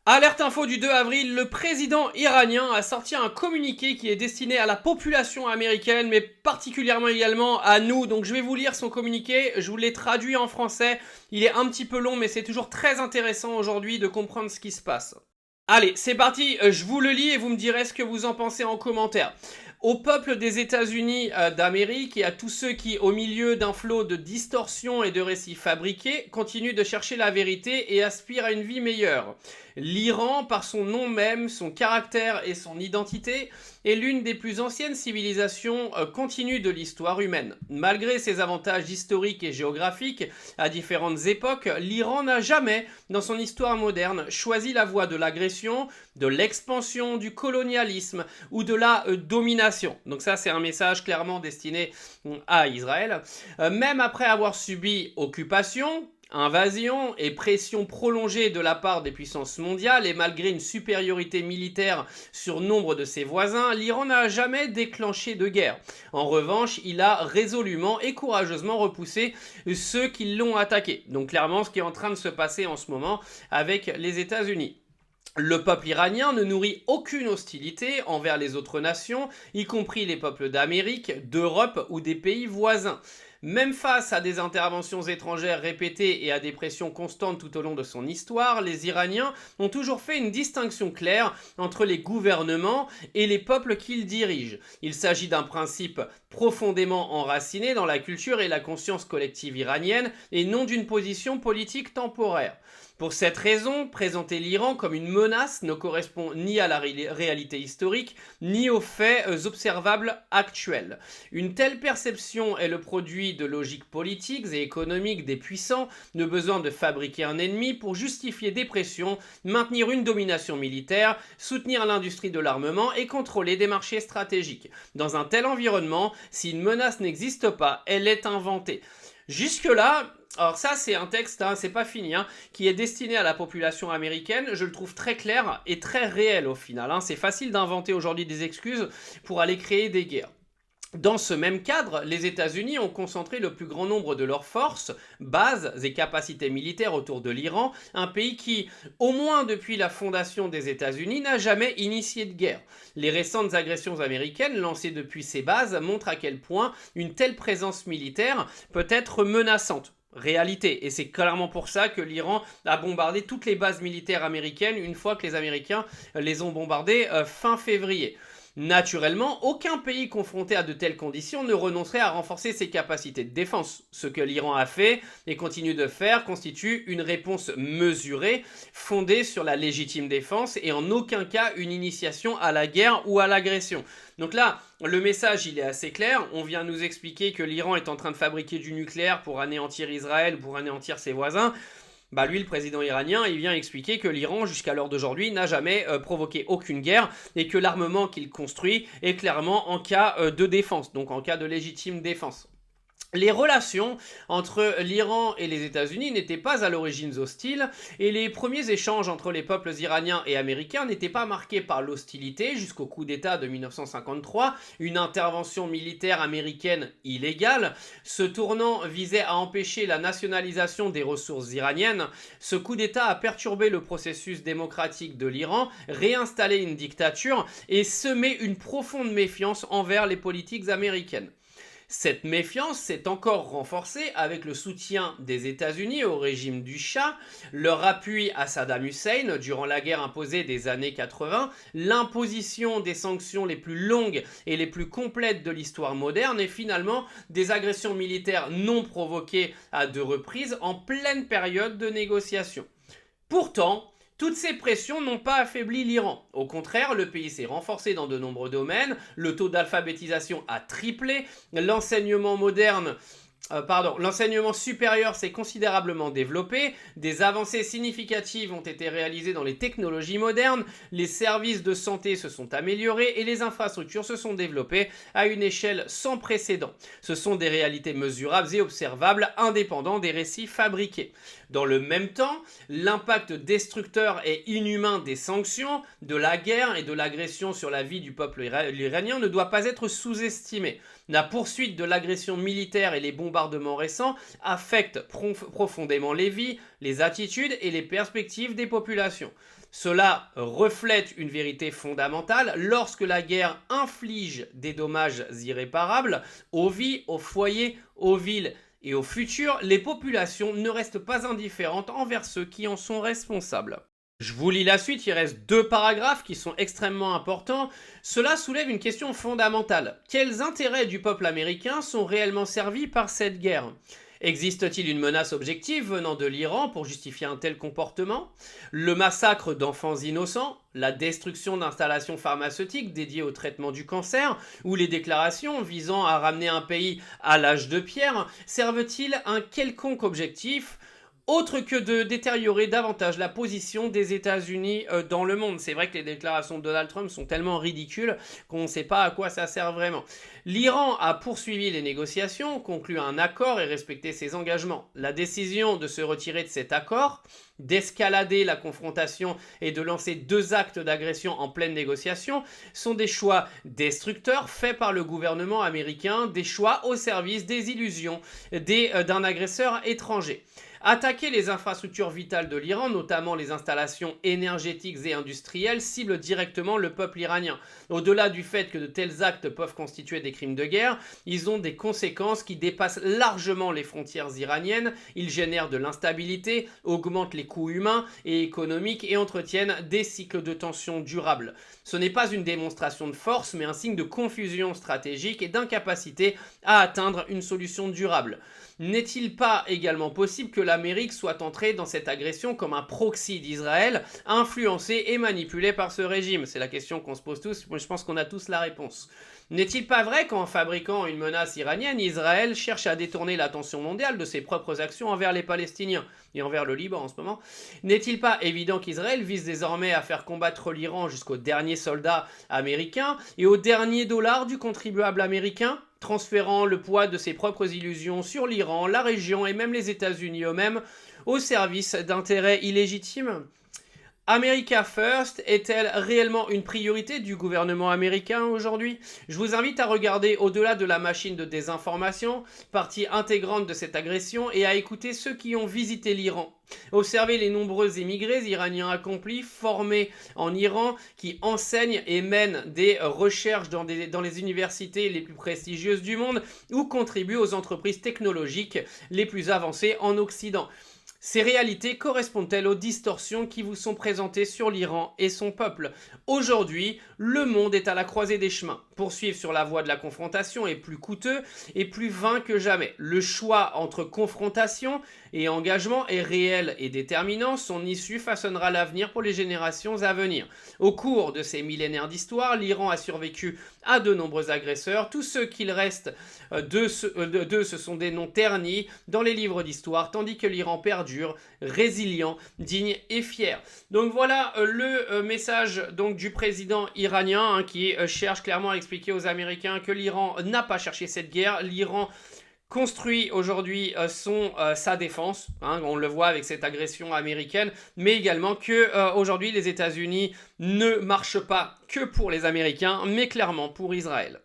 Alerte info du 2 avril, le président iranien a sorti un communiqué qui est destiné à la population américaine, mais particulièrement également à nous. Donc je vais vous lire son communiqué, je vous l'ai traduit en français. Il est un petit peu long, mais c'est toujours très intéressant aujourd'hui de comprendre ce qui se passe. Allez, c'est parti, je vous le lis et vous me direz ce que vous en pensez en commentaire. Au peuple des États-Unis d'Amérique et à tous ceux qui, au milieu d'un flot de distorsions et de récits fabriqués, continuent de chercher la vérité et aspirent à une vie meilleure. L'Iran, par son nom même, son caractère et son identité, est l'une des plus anciennes civilisations continues de l'histoire humaine. Malgré ses avantages historiques et géographiques, à différentes époques, l'Iran n'a jamais, dans son histoire moderne, choisi la voie de l'agression, de l'expansion, du colonialisme ou de la domination. Donc ça, c'est un message clairement destiné à Israël. Même après avoir subi occupation, invasion et pression prolongée de la part des puissances mondiales et malgré une supériorité militaire sur nombre de ses voisins, l'Iran n'a jamais déclenché de guerre. En revanche, il a résolument et courageusement repoussé ceux qui l'ont attaqué. Donc clairement, ce qui est en train de se passer en ce moment avec les États-Unis. Le peuple iranien ne nourrit aucune hostilité envers les autres nations, y compris les peuples d'Amérique, d'Europe ou des pays voisins. Même face à des interventions étrangères répétées et à des pressions constantes tout au long de son histoire, les Iraniens ont toujours fait une distinction claire entre les gouvernements et les peuples qu'ils dirigent. Il s'agit d'un principe profondément enraciné dans la culture et la conscience collective iranienne et non d'une position politique temporaire. Pour cette raison, présenter l'Iran comme une menace ne correspond ni à la réalité historique, ni aux faits observables actuels. Une telle perception est le produit de logiques politiques et économiques des puissants, de besoin de fabriquer un ennemi pour justifier des pressions, maintenir une domination militaire, soutenir l'industrie de l'armement et contrôler des marchés stratégiques. Dans un tel environnement, si une menace n'existe pas, elle est inventée. Jusque-là, alors ça c'est un texte, c'est pas fini, qui est destiné à la population américaine. Je le trouve très clair et très réel au final. C'est facile d'inventer aujourd'hui des excuses pour aller créer des guerres. Dans ce même cadre, les États-Unis ont concentré le plus grand nombre de leurs forces, bases et capacités militaires autour de l'Iran, un pays qui, au moins depuis la fondation des États-Unis, n'a jamais initié de guerre. Les récentes agressions américaines lancées depuis ces bases montrent à quel point une telle présence militaire peut être menaçante. Réalité. Et c'est clairement pour ça que l'Iran a bombardé toutes les bases militaires américaines une fois que les Américains les ont bombardées fin février. Naturellement, aucun pays confronté à de telles conditions ne renoncerait à renforcer ses capacités de défense. Ce que l'Iran a fait et continue de faire constitue une réponse mesurée, fondée sur la légitime défense et en aucun cas une initiation à la guerre ou à l'agression. Donc là, le message il est assez clair, on vient nous expliquer que l'Iran est en train de fabriquer du nucléaire pour anéantir Israël, pour anéantir ses voisins. Lui, le président iranien, il vient expliquer que l'Iran, jusqu'à l'heure d'aujourd'hui, n'a jamais provoqué aucune guerre et que l'armement qu'il construit est clairement en cas de défense, donc en cas de légitime défense. Les relations entre l'Iran et les États-Unis n'étaient pas à l'origine hostiles et les premiers échanges entre les peuples iraniens et américains n'étaient pas marqués par l'hostilité jusqu'au coup d'État de 1953, une intervention militaire américaine illégale. Ce tournant visait à empêcher la nationalisation des ressources iraniennes. Ce coup d'État a perturbé le processus démocratique de l'Iran, réinstallé une dictature et semé une profonde méfiance envers les politiques américaines. Cette méfiance s'est encore renforcée avec le soutien des États-Unis au régime du Shah, leur appui à Saddam Hussein durant la guerre imposée des années 80, l'imposition des sanctions les plus longues et les plus complètes de l'histoire moderne et finalement des agressions militaires non provoquées à 2 reprises en pleine période de négociation. Pourtant, toutes ces pressions n'ont pas affaibli l'Iran. Au contraire, le pays s'est renforcé dans de nombreux domaines, le taux d'alphabétisation a triplé, l'enseignement supérieur s'est considérablement développé, des avancées significatives ont été réalisées dans les technologies modernes, les services de santé se sont améliorés et les infrastructures se sont développées à une échelle sans précédent. Ce sont des réalités mesurables et observables, indépendants des récits fabriqués. Dans le même temps, l'impact destructeur et inhumain des sanctions, de la guerre et de l'agression sur la vie du peuple iranien ne doit pas être sous-estimé. La poursuite de l'agression militaire et les bombardements bombardements récents affectent profondément les vies, les attitudes et les perspectives des populations. Cela reflète une vérité fondamentale: lorsque la guerre inflige des dommages irréparables aux vies, aux foyers, aux villes et au futur, les populations ne restent pas indifférentes envers ceux qui en sont responsables. Je vous lis la suite, il reste 2 paragraphes qui sont extrêmement importants. Cela soulève une question fondamentale. Quels intérêts du peuple américain sont réellement servis par cette guerre ? Existe-t-il une menace objective venant de l'Iran pour justifier un tel comportement? Le massacre d'enfants innocents, la destruction d'installations pharmaceutiques dédiées au traitement du cancer, ou les déclarations visant à ramener un pays à l'âge de pierre servent-ils un quelconque objectif autre que de détériorer davantage la position des États-Unis dans le monde? C'est vrai que les déclarations de Donald Trump sont tellement ridicules qu'on ne sait pas à quoi ça sert vraiment. L'Iran a poursuivi les négociations, conclu un accord et respecté ses engagements. La décision de se retirer de cet accord, d'escalader la confrontation et de lancer 2 actes d'agression en pleine négociation sont des choix destructeurs faits par le gouvernement américain, des choix au service des illusions d'un agresseur étranger. Attaquer les infrastructures vitales de l'Iran, notamment les installations énergétiques et industrielles, cible directement le peuple iranien. Au-delà du fait que de tels actes peuvent constituer des crimes de guerre, ils ont des conséquences qui dépassent largement les frontières iraniennes. Ils génèrent de l'instabilité, augmentent les coûts humains et économiques et entretiennent des cycles de tension durables. Ce n'est pas une démonstration de force, mais un signe de confusion stratégique et d'incapacité à atteindre une solution durable. N'est-il pas également possible que l'Amérique soit entrée dans cette agression comme un proxy d'Israël, influencé et manipulé par ce régime? C'est la question qu'on se pose tous, je pense qu'on a tous la réponse. N'est-il pas vrai qu'en fabriquant une menace iranienne, Israël cherche à détourner l'attention mondiale de ses propres actions envers les Palestiniens et envers le Liban en ce moment? N'est-il pas évident qu'Israël vise désormais à faire combattre l'Iran jusqu'au dernier soldat américain et au dernier dollar du contribuable américain, transférant le poids de ses propres illusions sur l'Iran, la région et même les États-Unis eux-mêmes au service d'intérêts illégitimes? America First est-elle réellement une priorité du gouvernement américain aujourd'hui? Je vous invite à regarder au-delà de la machine de désinformation, partie intégrante de cette agression, et à écouter ceux qui ont visité l'Iran. Observez les nombreux émigrés iraniens accomplis, formés en Iran, qui enseignent et mènent des recherches dans les universités les plus prestigieuses du monde ou contribuent aux entreprises technologiques les plus avancées en Occident. Ces réalités correspondent-elles aux distorsions qui vous sont présentées sur l'Iran et son peuple? Aujourd'hui, le monde est à la croisée des chemins. Poursuivre sur la voie de la confrontation est plus coûteux et plus vain que jamais. Le choix entre confrontation et engagement est réel et déterminant. Son issue façonnera l'avenir pour les générations à venir. Au cours de ces millénaires d'histoire, l'Iran a survécu à de nombreux agresseurs. Tous ceux qu'il reste d'eux, ce sont des noms ternis dans les livres d'histoire, tandis que l'Iran perdure, résilient, digne et fier. Donc voilà le message donc, du président iranien qui cherche clairement à expliquer aux Américains que l'Iran n'a pas cherché cette guerre. L'Iran construit aujourd'hui sa défense, on le voit avec cette agression américaine, mais également que aujourd'hui les États-Unis ne marchent pas que pour les Américains, mais clairement pour Israël.